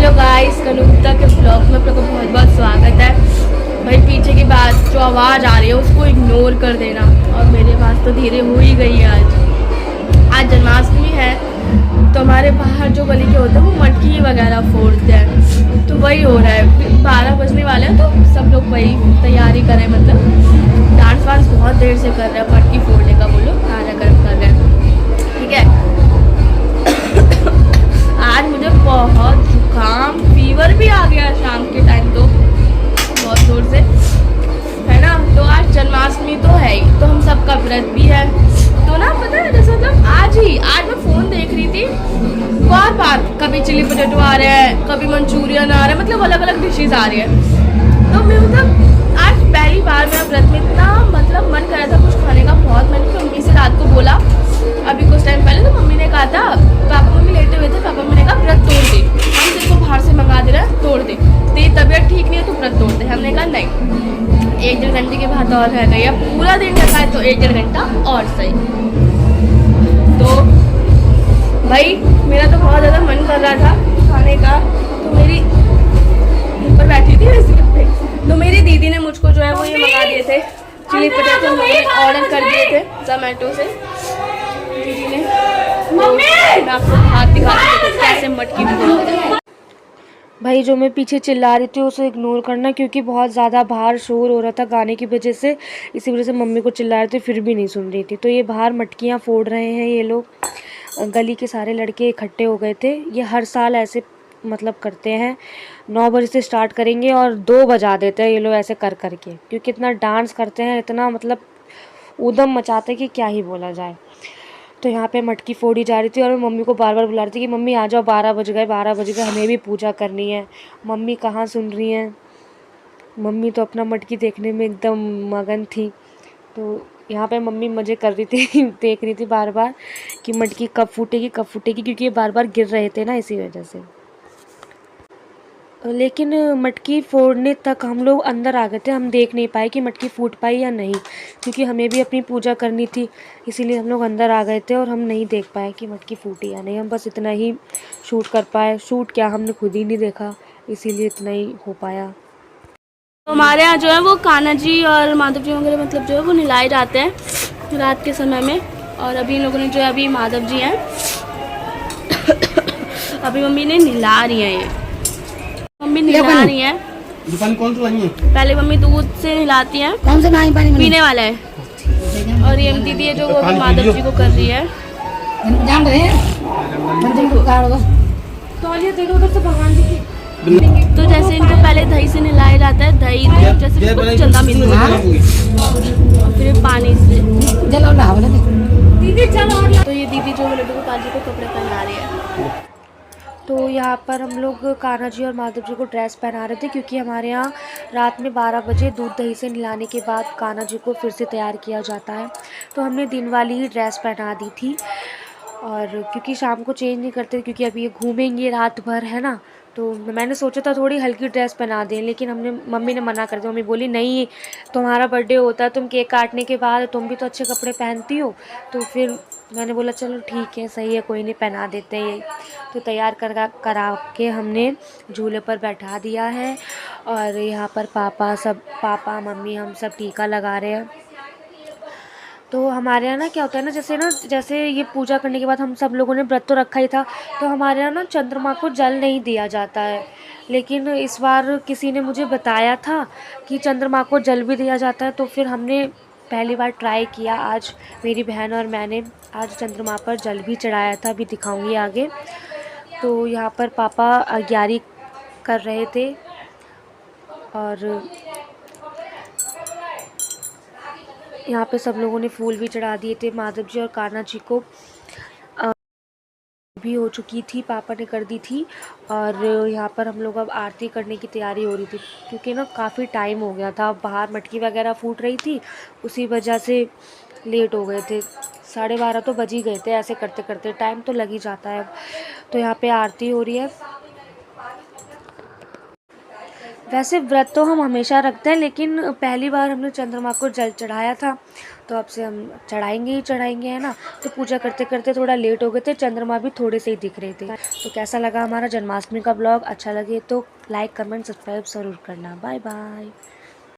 Hello guys, कनुता के blog में आपका बहुत बहुत स्वागत है। भाई पीछे की बात जो आवाज़ आ रही है उसको इग्नोर कर देना। और मेरी आवाज़ तो धीरे हो ही गई है। आज जन्माष्टमी है तो हमारे बाहर जो गली के होते हैं वो मटकी वगैरह फोड़ते हैं, तो वही हो रहा है। 12 बजने वाले हैं तो सब लोग वही तैयारी कर रहे हैं, मतलब डांस वांस बहुत देर से कर रहे हैं। मटकी फोड़ने का वो लोग खाना गर्म कर रहे हैं, ठीक है। आज मुझे बहुत जुकाम फीवर भी आ गया शाम के टाइम, तो बहुत जोर से है ना। तो आज जन्माष्टमी तो है ही, तो हम सबका व्रत भी है। तो ना पता है जैसे मतलब आज मैं फ़ोन देख रही थी, बार बार कभी चिली पोटैटो आ रहे हैं, कभी मंचूरियन आ रहा है, मतलब अलग अलग डिशेज आ रही है। तो मैं मतलब आज पहली बार मेरा व्रत में इतना मतलब मन कर रहा था कुछ खाने का बहुत। मैंने तो मम्मी से रात को बोला अभी कुछ टाइम पहले, तो मम्मी ने कहा था, पापा मम्मी लेटे हुए थे, पापा मम्मी ने कहा व्रत तोड़ दे, हम तेरे को बाहर से मंगा दे रहे हैं, तोड़ दे, तेरी तबीयत ठीक नहीं है तो व्रत तोड़ दे। हमने कहा नहीं, 1-1.5 घंटे के बाद और रह गई है, पूरा दिन रखा है तो 1-1.5 घंटा और सही। तो भाई मेरा तो बहुत ज़्यादा मन कर रहा था खाने का, तो मेरी ऊपर बैठी थी रेसिपी पे, तो मेरी दीदी ने मुझको जो है वो ये मंगा दिए थे चिली पोटैटो, मैंने ऑर्डर कर दिए थे जोमेटो से दीदी ने। मैं आपको हाथ दिखाती हूँ कैसे मटकी फोड़ते हैं। भाई जो मैं पीछे चिल्ला रही थी उसे इग्नोर करना, क्योंकि बहुत ज़्यादा बाहर शोर हो रहा था गाने की वजह से, इसी वजह से मम्मी को चिल्ला रही थी फिर भी नहीं सुन रही थी। तो ये बाहर मटकियाँ फोड़ रहे हैं ये लोग, गली के सारे लड़के इकट्ठे हो गए थे। ये हर साल ऐसे मतलब करते हैं, 9 बजे से स्टार्ट करेंगे और 2 बजा देते हैं ये लोग ऐसे कर करके, क्योंकि इतना डांस करते हैं, इतना मतलब ऊधम मचाते हैं कि क्या ही बोला जाए। तो यहाँ पे मटकी फोड़ी जा रही थी और मैं मम्मी को बार बार बुला रही थी कि मम्मी आ जाओ, 12 बज गए, 12 बज गए, हमें भी पूजा करनी है। मम्मी कहाँ सुन रही हैं, मम्मी तो अपना मटकी देखने में एकदम मगन थी। तो यहाँ पे मम्मी मज़े कर रही थी देख रही थी बार बार कि मटकी कब फूटेगी कब फूटेगी, क्योंकि ये बार बार गिर रहे थे ना, इसी वजह से। लेकिन मटकी फोड़ने तक हम लोग अंदर आ गए थे, हम देख नहीं पाए कि मटकी फूट पाई या नहीं, क्योंकि हमें भी अपनी पूजा करनी थी, इसीलिए हम लोग अंदर आ गए थे और हम नहीं देख पाए कि मटकी फूटी या नहीं। हम बस इतना ही शूट कर पाए, शूट क्या हमने खुद ही नहीं देखा, इसीलिए इतना ही हो पाया। तो हमारे यहाँ जो है वो कान्हा जी और माधव जी वगैरह मतलब जो है वो नहलाए जाते हैं रात के समय में। और अभी इन लोगों ने जो है अभी माधव जी हैं अभी मम्मी ने नहला रही है, ये मम्मी नहला रही है। दुकान कौन सी वाली है? पहले मम्मी दूध से नहलाती हैं, कौन सा पानी पीने वाला है। और ये दीदी है जो वो अभी माधव जी को कर रही है। जान रहे उधर से भगवान जी की। तो जैसे इनको पहले दही से नहलाया जाता है, दही जैसे इसको चंदा मिलता है और फिर पानी से दीदी चलो। तो ये दीदी जो लड्डू गोपाल जी को कपड़े पहना रही है। तो यहाँ पर हम लोग कान्हा जी और माधव जी को ड्रेस पहना रहे थे, क्योंकि हमारे यहाँ रात में 12 बजे दूध दही से नहलाने के बाद कान्हा जी को फिर से तैयार किया जाता है। तो हमने दिन वाली ही ड्रेस पहना दी थी, और क्योंकि शाम को चेंज नहीं करते, क्योंकि अभी ये घूमेंगे रात भर है ना। तो मैंने सोचा था थोड़ी हल्की ड्रेस पहना दें, लेकिन मम्मी ने मना कर दिया। मम्मी बोली नहीं, तुम्हारा बर्थडे होता है, तुम केक काटने के बाद तुम भी तो अच्छे कपड़े पहनती हो। तो फिर मैंने बोला चलो ठीक है, सही है, कोई नहीं, पहना देते हैं। तो तैयार करा के हमने झूले पर बैठा दिया है, और यहाँ पर पापा मम्मी हम सब टीका लगा रहे हैं। तो हमारे यहाँ ना क्या होता है ना, जैसे ये पूजा करने के बाद हम सब लोगों ने व्रत तो रखा ही था, तो हमारे यहाँ ना चंद्रमा को जल नहीं दिया जाता है। लेकिन इस बार किसी ने मुझे बताया था कि चंद्रमा को जल भी दिया जाता है, तो फिर हमने पहली बार ट्राई किया। आज मेरी बहन और मैंने आज चंद्रमा पर जल भी चढ़ाया था, अभी दिखाऊंगी आगे। तो यहाँ पर पापा अग्यारी कर रहे थे, और यहाँ पे सब लोगों ने फूल भी चढ़ा दिए थे माधव जी और कान्हा जी को। भी हो चुकी थी, पापा ने कर दी थी, और यहाँ पर हम लोग अब आरती करने की तैयारी हो रही थी, क्योंकि ना काफ़ी टाइम हो गया था, बाहर मटकी वगैरह फूट रही थी, उसी वजह से लेट हो गए थे। 12:30 तो बज ही गए थे, ऐसे करते करते टाइम तो लग ही जाता है। तो यहाँ पे आरती हो रही है। वैसे व्रत तो हम हमेशा रखते हैं, लेकिन पहली बार हमने चंद्रमा को जल चढ़ाया था, तो अब से हम चढ़ाएंगे ही चढ़ाएंगे, है ना। तो पूजा करते करते थोड़ा लेट हो गए थे, चंद्रमा भी थोड़े से ही दिख रहे थे। तो कैसा लगा हमारा जन्माष्टमी का ब्लॉग? अच्छा लगे तो लाइक कमेंट सब्सक्राइब ज़रूर करना। Bye bye.